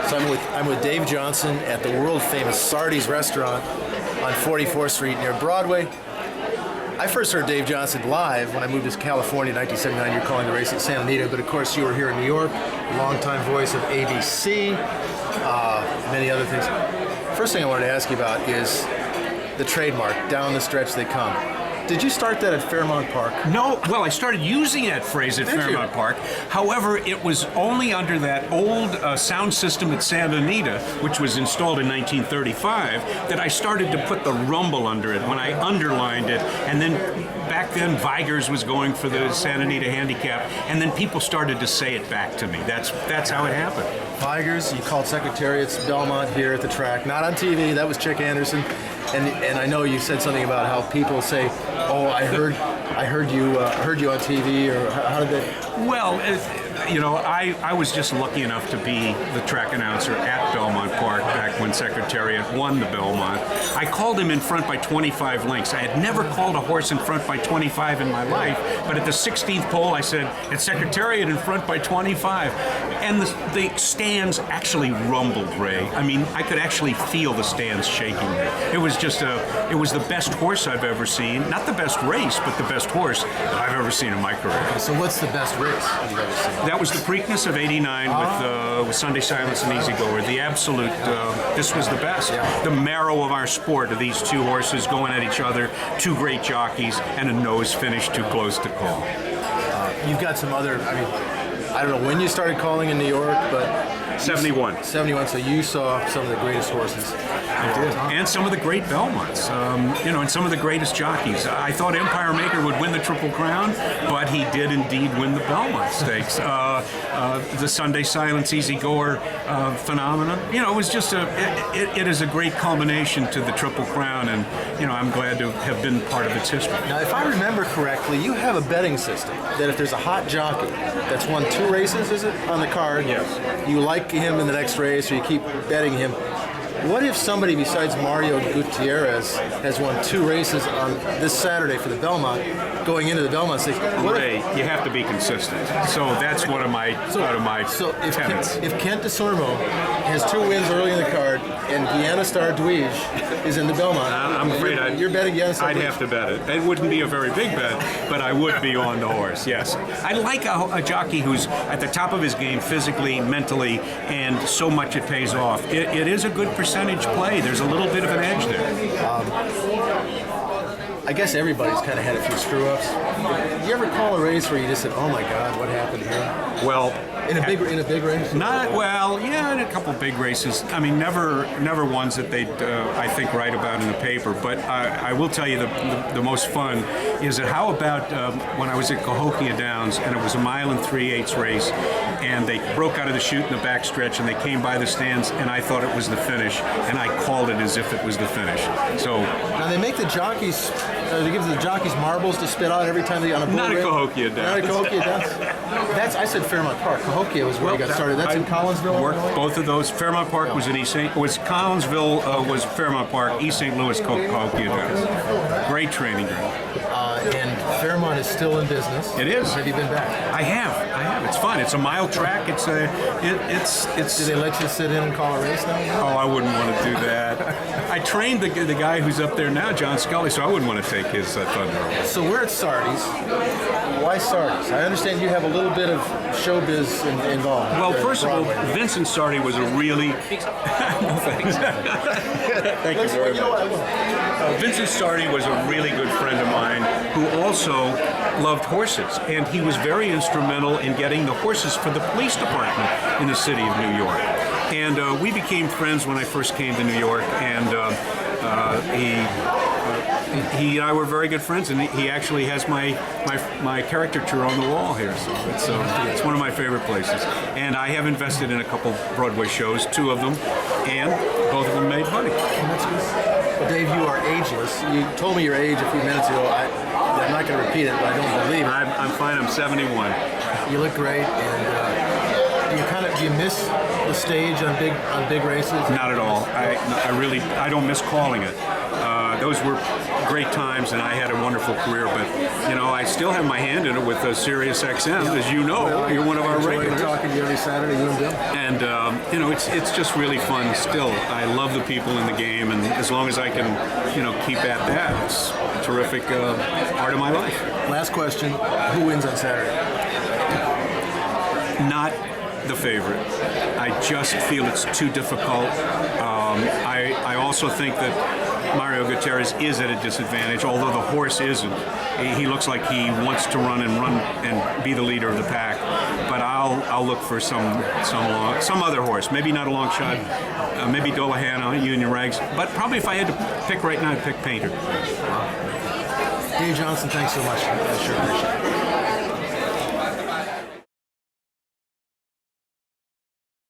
So I'm with Dave Johnson at the world famous Sardi's restaurant on 44th Street near Broadway. I first heard Dave Johnson live when I moved to California in 1979. You're calling the race at Santa Anita, but of course you were here in New York, longtime voice of ABC, many other things. First thing I wanted to ask you about is the trademark, down the stretch they come. Did you start that at Fairmount Park? No, well, I started using that phrase at Fairmount Park. However, it was only under that old sound system at Santa Anita, which was installed in 1935, that I started to put the rumble under it when I underlined it. And then back then, Vigors was going for the Santa Anita handicap, and then people started to say it back to me. That's how it happened. Vigors, you called Secretariat's Belmont here at the track, not on TV. That was Chick Anderson. And I know you said something about how people say, "Oh, I heard you on TV," or how did that? Well, I was just lucky enough to be the track announcer at Belmont Park back when Secretariat won the Belmont. I called him in front by 25 lengths. I had never called a horse in front by 25 in my life, but at the 16th pole, I said, "It's Secretariat in front by 25." And the stands actually rumbled, Ray. I mean, I could actually feel the stands shaking. It was it was the best horse I've ever seen. Not the best race, but the best horse that I've ever seen in my career. So what's the best race you've ever seen? That was the Preakness of '89 with Sunday Silence and Easy Goer. The absolute, this was the best. Yeah. The marrow of our sport are these two horses going at each other, two great jockeys, and a nose finish too close to call. You've got some other, I don't know when you started calling in New York, but 71. 71, so you saw some of the greatest horses. I did. And some of the great Belmonts, and some of the greatest jockeys. I thought Empire Maker would win the Triple Crown, but he did indeed win the Belmont Stakes. The Sunday Silence Easy Goer phenomenon. It was just it is a great culmination to the Triple Crown, and I'm glad to have been part of its history. Now, if I remember correctly, you have a betting system that if there's a hot jockey that's won 2 races, is it, on the card? Yes. You like him in the next race, or you keep betting him. What if somebody besides Mario Gutierrez has won 2 races on this Saturday for the Belmont, going into the Belmont Stakes? Ray, you have to be consistent. So that's one of my So tenets. if Kent DeSormo has 2 wins early in the card and Guiana Star Dweej is in the Belmont, I'm afraid you're betting Guiana Star I'd Dweej. have to bet it. It wouldn't be a very big bet, but I would be on the horse, yes. I like a jockey who's at the top of his game physically, mentally, and so much it pays off. It is a good percentage play. There's a little bit of an edge there. I guess everybody's kind of had a few screw-ups. You ever call a race where you just said, "Oh my God, what happened here"? Well, in a big race. Not well, yeah, in a couple big races. I mean, never ones that they'd I think write about in the paper. But I will tell you the most fun is that how about when I was at Cahokia Downs and it was a 1 3/8 race, and they broke out of the chute in the backstretch and they came by the stands and I thought it was the finish and I called it as if it was the finish. So now they make the jockeys. They give the jockeys marbles to spit out every time they on a bull not ring. at Cahokia Downs. Not at Cahokia Downs. I said Fairmount Park. Cahokia was where you got started. That's in Collinsville. Worked both of those. Fairmount Park was in Collinsville was Fairmount Park. East St. Louis, Cahokia Downs. Great training ground. And Fairmont is still in business. It is. Have you been back? I have. It's fun. It's a mile track. It's. Do they let you sit in and call a race now? Oh, I wouldn't want to do that. I trained the guy who's up there now, John Scully, so I wouldn't want to take his thunder. So we're at Sardi's. Why Sardi's? I understand you have a little bit of showbiz involved. Well, first of all, Vincent Sardi was a really... No, thanks. Thank you very much. Vincent Sardi was a really good friend of mine who also loved horses, and he was very instrumental in getting the horses for the police department in the city of New York. And we became friends when I first came to New York, and he and I were very good friends, and he actually has my caricature on the wall here, so it's one of my favorite places. And I have invested in a couple Broadway shows, 2 of them, and both of them made money. That's good. Well, Dave, you are ageless. You told me your age a few minutes ago. I'm not going to repeat it, but I don't believe it. I'm fine. I'm 71. You look great, and do you miss the stage on big races? Not at all. I don't miss calling it. Those were great times, and I had a wonderful career. But I still have my hand in it with Sirius XM, as you know. Well, you're one of our enjoy regulars. talking to you every Saturday, you and Bill. And it's just really fun. Still, I love the people in the game, and as long as I can, keep at that, it's a terrific part of my life. Last question: who wins on Saturday? Not the favorite. I just feel it's too difficult. I also think that Mario Gutierrez is at a disadvantage, although the horse isn't. He looks like he wants to run and be the leader of the pack. But I'll look for some other horse. Maybe not a long shot. Maybe Dolahana, Union Rags. But probably if I had to pick right now, I'd pick Painter. Dave Johnson, thanks so much. I sure appreciate it.